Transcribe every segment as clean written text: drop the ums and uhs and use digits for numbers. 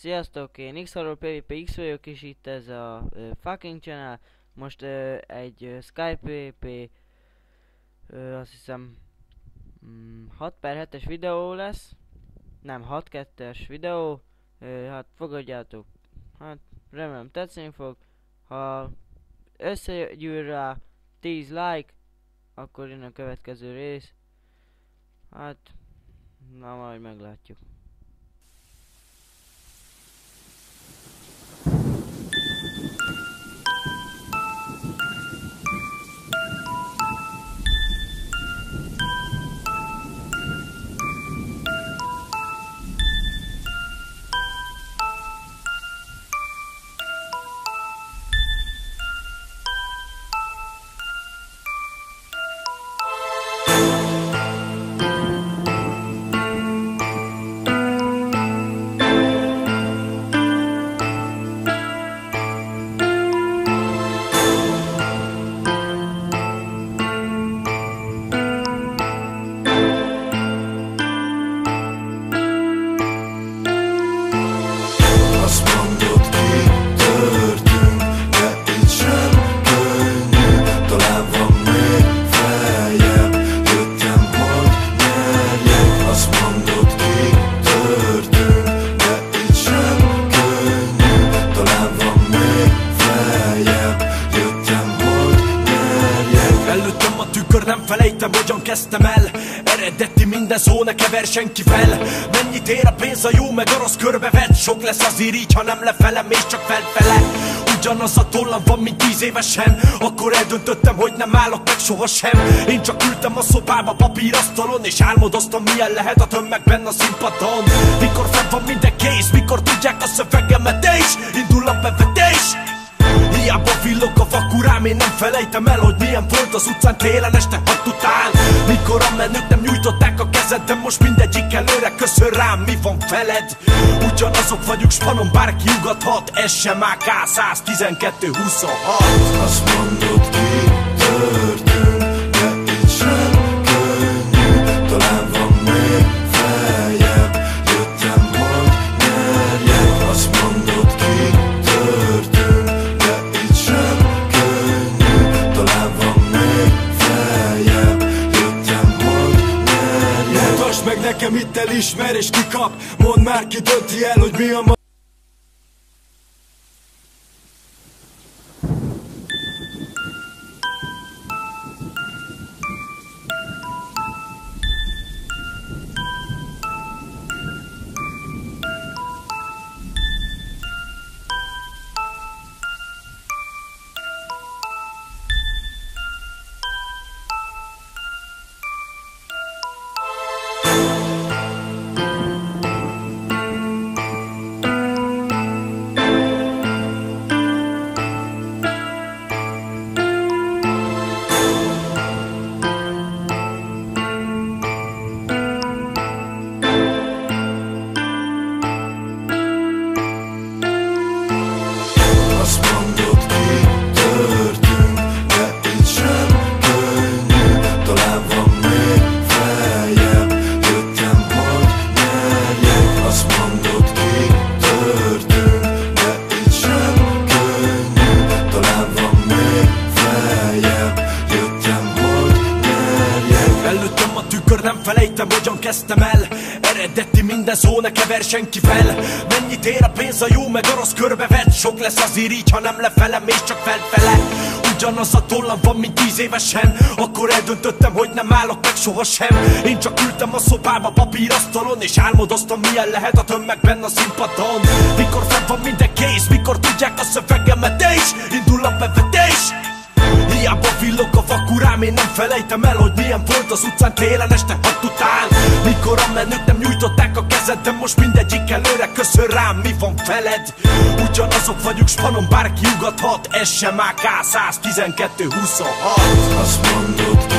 Sziasztok, én Xarról PvPX vagyok, és itt ez a fucking channel. Most egy Skype PvP, azt hiszem 6/7-es videó lesz. Nem, 6/2-es videó. Hát fogadjátok, hát remélem tetszeni fog. Ha összegyűr rá 10 like, akkor jön a következő rész. Hát, na majd meglátjuk. Nem felejtem, hogyan kezdtem el. Eredeti minden szó, ne kever senkivel. Mennyit ér a pénz, a jó meg a rossz körbevet. Sok lesz azért így, ha nem lefele, és csak felfele. Ugyanaz a tollam van, mint 10 évesen. Akkor eldöntöttem, hogy nem állok meg sohasem. Én csak ültem a szobába papírasztalon, és álmodoztam, milyen lehet a tömegben a színpadon. Mikor fenn van minden kész, mikor tudják a szövegemet, és indul a bevetés. Hiába villog a vakurám, én nem felejtem el, hogy milyen volt az utcán télen este 6 után. Mikor a menők nem nyújtották a kezed, de most mindegyik előre köszön rám, mi van veled? Ugyanazok vagyunk, spanom, bárki ugathat. SMAK 112-26. Azt mondod, ki történt, de így sem könnyű. Talán van még feljebb, jöttem, hogy nyerjek. Azt mondod, ki történt, de így sem könnyű. Talán van még feljebb, jöttem, hogy nyerjek. Mutasd meg nekem, itt elismer és kikap. Mondd már, ki dönti el, hogy mi a nem felejtem, hogyan kezdtem el. Eredeti minden szó, ne kever senkivel. Mennyit ér a pénz, a jó meg a rossz körbevet. Sok lesz azért így, ha nem lefelem, és csak felfele. Ugyanaz a tollam van, mint 10 évesen. Akkor eldöntöttem, hogy nem állok meg sohasem. Én csak ültem a szobába papírasztalon, és álmodoztam, milyen lehet a tömegben a színpadon. Mikor fenn van minden kész, mikor tudják a szövegemet, és indul a bevetés. Hiába villog a vakurám, én nem felejtem el, hogy milyen volt az utcán télen este 6 után. Mikor a menők nem nyújtották a kezed, de most mindegyik előre köszön rám, mi van veled? Ugyanazok vagyunk, spanom, bárki ugathat. SMAK 112-26. Azt mondod, ki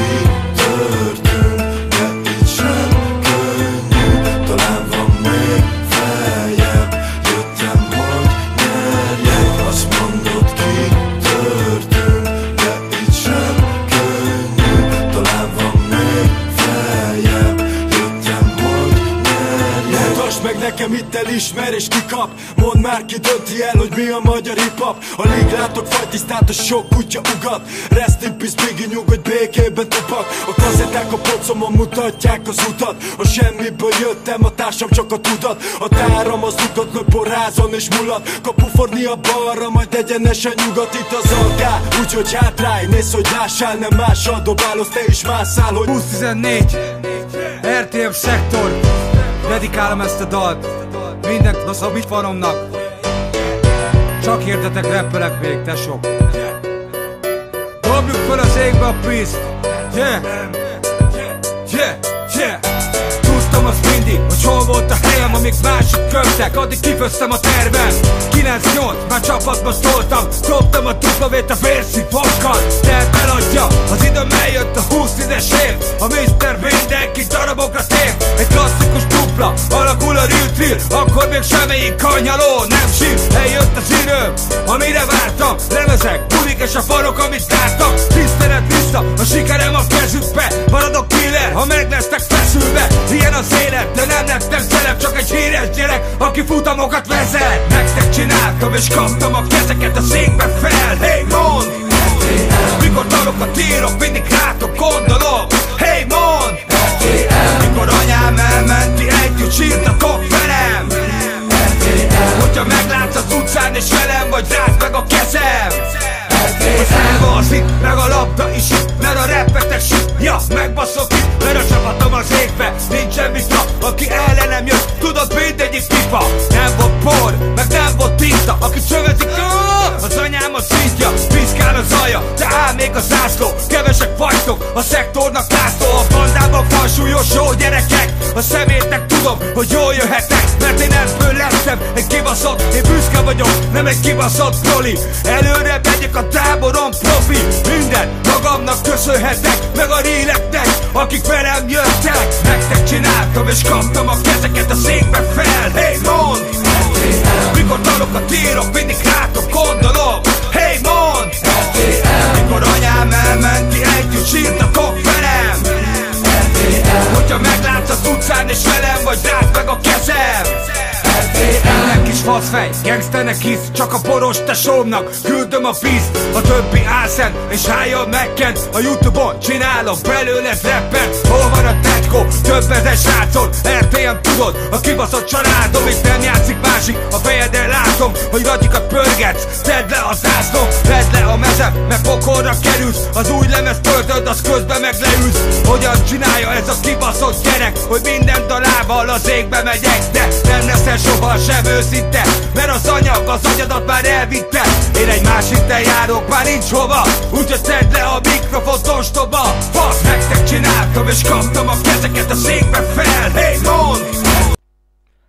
történt, de így sem könnyű. Talán van még feljebb, jöttem, hogy nyerjek. Azt mondod, ki történt, de így sem könnyű. Talán van még feljebb, jöttem, hogy nyerjek. Mutasd meg nekem, itt el is ismer és kikap? Mondd már ki dönti el, hogy mi a magyar hip-hop. Alig látok fajtisztát, a sok kutya ugat. Rest in peace, Biggie, nyugodj békében tupak. A kazetták a polcomon mutatják az utat. A semmiből jöttem, a társam csak a tudat. A táram az utat löp porrázon és mulat. Kapuforni a balra, majd egyenesen nyugat. Itt az algá, úgyhogy hátráj. Nézz, hogy lássál, nem mással dobálod, te is másszál, hogy 2014 RTM szektor. Dedikálom ezt a dalt minden a bitfaromnak. Csak értetek, rappelek még, tesók. Dobjuk fel az égbe a peace. Yeah, yeah, yeah. Tudtam azt mindig, hogy hol volt a helyem, amíg mások köptek, addig kiföztem a tervem. 9-8, már csapatba szóltam, dobtam a tuplavét a vérszívókkal. De beladja, az időm eljött a 20 10-es év. A Mr. mindenki darabokra tér. Egy klasszikus dupla, alakul a real trill. Akkor még semmelyik kanyaló nem sír. Eljött az időm, amire vártam. Lemezek, bulik és a farok, amit tártam. Tisztelet vissza, a sikerem a kezükbe. Maradok killer, ha meg lesztek feszülve. Ilyen az élet, de nem lettem celeb, csak egy híres gyerek, aki futamokat vezet. Nektek csináltam és kaptam a kezeket a székbe fel. Hey, mondd! Mikor dalokat írok, mindig rátok gondolom. Hey, mondd! Mikor anyám elmenti, együtt sírtatok velem. Hogyha meglátsz az utcán és velem, vagy rázd meg a kezem. Az elva az itt, meg a labda is itt, mert a rappetek sit. Ja, megbaszok itt, mert a csapatom az égbe. Nincsen vita, aki ellenem jött, tudod, mindegyik pipa. Nem volt por, meg nem volt tinta, aki csövezik, az anyám a szintja. Piszkál az alja, de áll még a zászló. Kevesek vagytok, a szektornak lászló. A bandában falsúlyos jó gyerekek, a szemétnek tudom, hogy jól jöhetek. Mert én ebből lettem egy kibaszott, én büszke vagyok, nem egy kibaszott proli. Előre megyek a táboron profi. Minden magamnak köszönhetek, meg a réleknek, akik velem jöttek. Nektek csináltam és kaptam a kezeket a székbe fel. Hey, mondd! Mikor dalokat írok, mindig rátok gondolom. Hey, mondd! Mikor anyám elmenti, együtt sírtatok velem. Hogyha meglátsz az utcán és velem, vagy rázd meg a kezem. Ennek kis faszfej, gangsternek hisz, csak a boros tesómnak küldöm a piszt. A többi álszent és hájjal megkent. A Youtube-on csinálok belőle rappert. Hol van a tetszkó? Több ezer srácon. RTM tudod, a kibaszott családom. Itt nem játszik másik, a fejedre látom, hogy ragyikat pörgetsz. Tedd le a zászló, vedd le a mezem, meg pokolra kerülsz. Az új lemez pörtöd, az közben meg leülsz. Hogyan csinálja ez a kibaszott gyerek, hogy minden dalával az égbe megyek. De nem leszel soha sem őszinte, mert az anyag az agyadat már elvitte. Én egy másikkel járok, már nincs hova, úgyhogy tedd le a mikrofont ostoba. Fasz, nektek csináltam és kaptam a kezeket a székbe fel. Hey, mondd!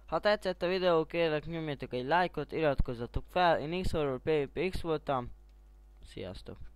Ha tetszett a videó, kérlek nyomjatok egy lájkot, iratkozzatok fel. Én X-Horror PvPX voltam. Sziasztok!